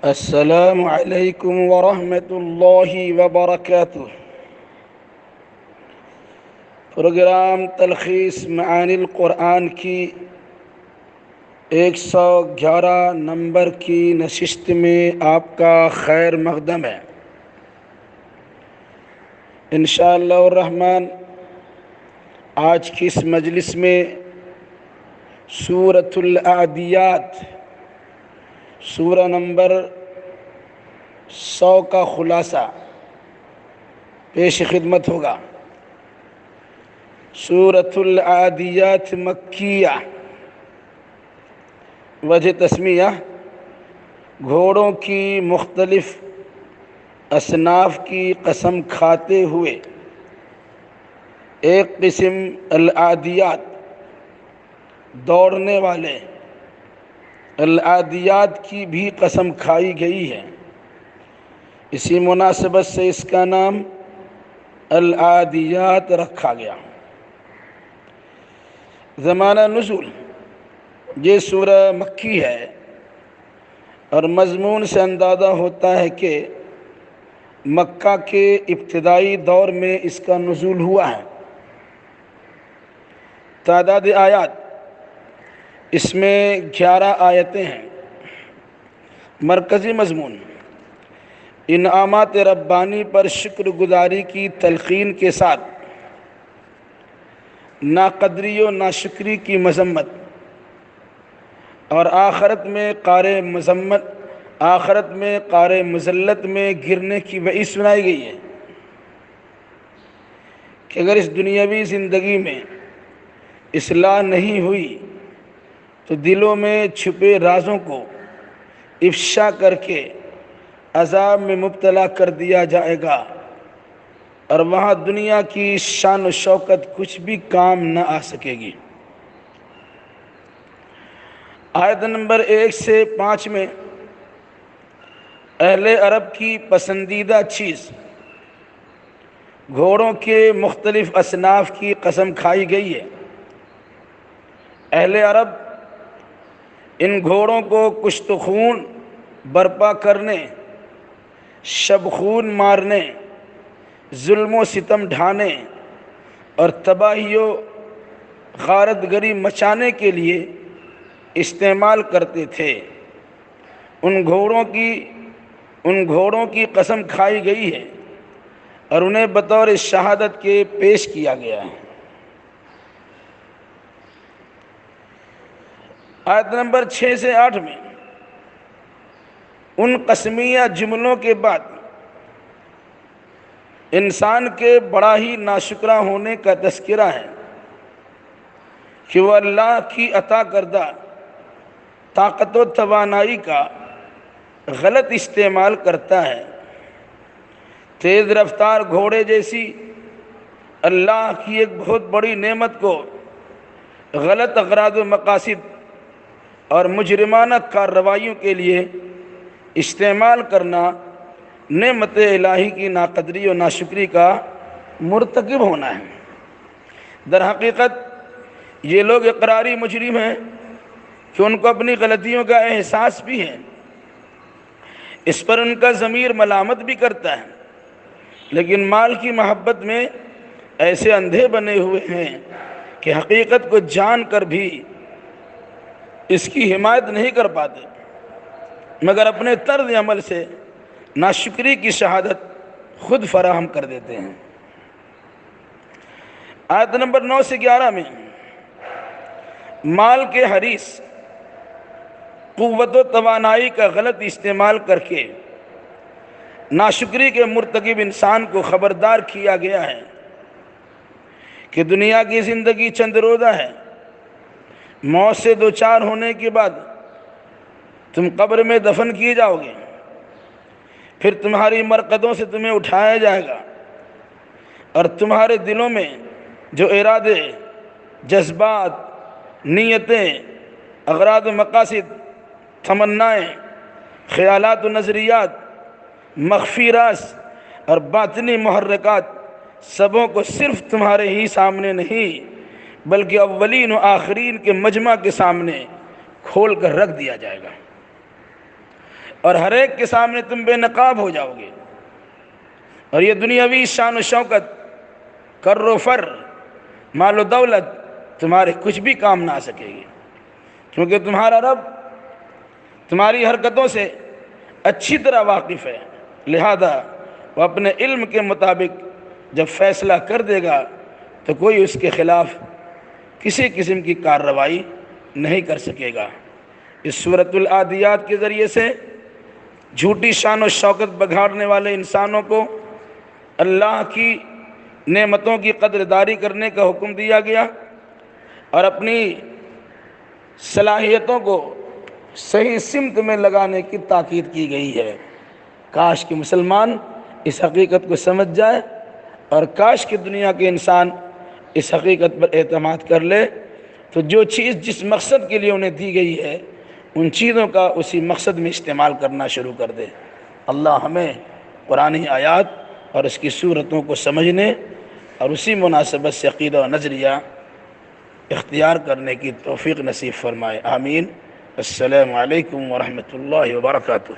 السلام علیکم ورحمۃ اللہ وبرکاتہ۔ پروگرام تلخیص معانی القرآن کی 111 نمبر کی نشست میں آپ کا خیر مقدم ہے۔ انشاءاللہ الرحمن آج کی اس مجلس میں سورۃ العادیات سورہ نمبر 100 کا خلاصہ پیش خدمت ہوگا۔ سورۃ العادیات مکیہ، وجہ تسمیہ گھوڑوں کی مختلف اصناف کی قسم کھاتے ہوئے ایک قسم العادیات دوڑنے والے العادیات کی بھی قسم کھائی گئی ہے۔ اسی مناسبت سے اس کا نام العادیات رکھا گیا۔ زمانہ نزول، یہ سورہ مکی ہے اور مضمون سے اندازہ ہوتا ہے کہ مکہ کے ابتدائی دور میں اس کا نزول ہوا ہے۔ تعداد آیات اس میں 11 آیتیں ہیں۔ مرکزی مضمون انعامات ربانی پر شکر گزاری کی تلقین کے ساتھ ناقدری و ناشکری کی مذمت، اور آخرت میں قعر مذلت میں گرنے کی وعید سنائی گئی ہے کہ اگر اس دنیاوی زندگی میں اصلاح نہیں ہوئی تو دلوں میں چھپے رازوں کو افشا کر کے عذاب میں مبتلا کر دیا جائے گا، اور وہاں دنیا کی شان و شوکت کچھ بھی کام نہ آ سکے گی۔ آیت نمبر 1 سے 5 میں اہل عرب کی پسندیدہ چیز گھوڑوں کے مختلف اصناف کی قسم کھائی گئی ہے۔ اہل عرب ان گھوڑوں کو کشت خون برپا کرنے، شب خون مارنے، ظلم و ستم ڈھانے اور تباہی و غارت گری مچانے کے لیے استعمال کرتے تھے۔ ان گھوڑوں کی قسم کھائی گئی ہے اور انہیں بطور شہادت کے پیش کیا گیا ہے۔ آیت نمبر 6 سے 8 میں ان قسمیہ جملوں کے بعد انسان کے بڑا ہی ناشکرا ہونے کا تذکرہ ہے کہ وہ اللہ کی عطا کردہ طاقت و توانائی کا غلط استعمال کرتا ہے۔ تیز رفتار گھوڑے جیسی اللہ کی ایک بہت بڑی نعمت کو غلط اغراض و مقاصد اور مجرمانہ کارروائیوں کے لیے استعمال کرنا نعمت الہی کی ناقدری و ناشکری کا مرتکب ہونا ہے۔ در حقیقت یہ لوگ اقراری مجرم ہیں کہ ان کو اپنی غلطیوں کا احساس بھی ہے، اس پر ان کا ضمیر ملامت بھی کرتا ہے، لیکن مال کی محبت میں ایسے اندھے بنے ہوئے ہیں کہ حقیقت کو جان کر بھی اس کی حمایت نہیں کر پاتے، مگر اپنے طرز عمل سے ناشکری کی شہادت خود فراہم کر دیتے ہیں۔ آیت نمبر 9 سے 11 میں مال کے حریص قوت و توانائی کا غلط استعمال کر کے ناشکری کے مرتکب انسان کو خبردار کیا گیا ہے کہ دنیا کی زندگی چند روزہ ہے، موت سے دوچار ہونے کے بعد تم قبر میں دفن کیے جاؤ گے، پھر تمہاری مرقدوں سے تمہیں اٹھایا جائے گا، اور تمہارے دلوں میں جو ارادے، جذبات، نیتیں، اغراض و مقاصد، تمنائیں، خیالات و نظریات، مخفی راز اور باطنی محرکات سبوں کو صرف تمہارے ہی سامنے نہیں بلکہ اولین و آخرین کے مجمع کے سامنے کھول کر رکھ دیا جائے گا، اور ہر ایک کے سامنے تم بے نقاب ہو جاؤ گے، اور یہ دنیاوی شان و شوکت، کر و فر، مال و دولت تمہارے کچھ بھی کام نہ آ سکے گی، کیونکہ تمہارا رب تمہاری حرکتوں سے اچھی طرح واقف ہے، لہذا وہ اپنے علم کے مطابق جب فیصلہ کر دے گا تو کوئی اس کے خلاف کسی قسم کی کارروائی نہیں کر سکے گا۔ اس سورۃ العادیات کے ذریعے سے جھوٹی شان و شوکت بگاڑنے والے انسانوں کو اللہ کی نعمتوں کی قدرداری کرنے کا حکم دیا گیا، اور اپنی صلاحیتوں کو صحیح سمت میں لگانے کی تاکید کی گئی ہے۔ کاش کہ مسلمان اس حقیقت کو سمجھ جائے، اور کاش کہ دنیا کے انسان اس حقیقت پر اعتماد کر لے، تو جو چیز جس مقصد کے لیے انہیں دی گئی ہے ان چیزوں کا اسی مقصد میں استعمال کرنا شروع کر دے۔ اللہ ہمیں قرآن آیات اور اس کی صورتوں کو سمجھنے اور اسی مناسبت سے عقیدہ و نظریہ اختیار کرنے کی توفیق نصیب فرمائے، آمین۔ السلام علیکم ورحمۃ اللہ وبرکاتہ۔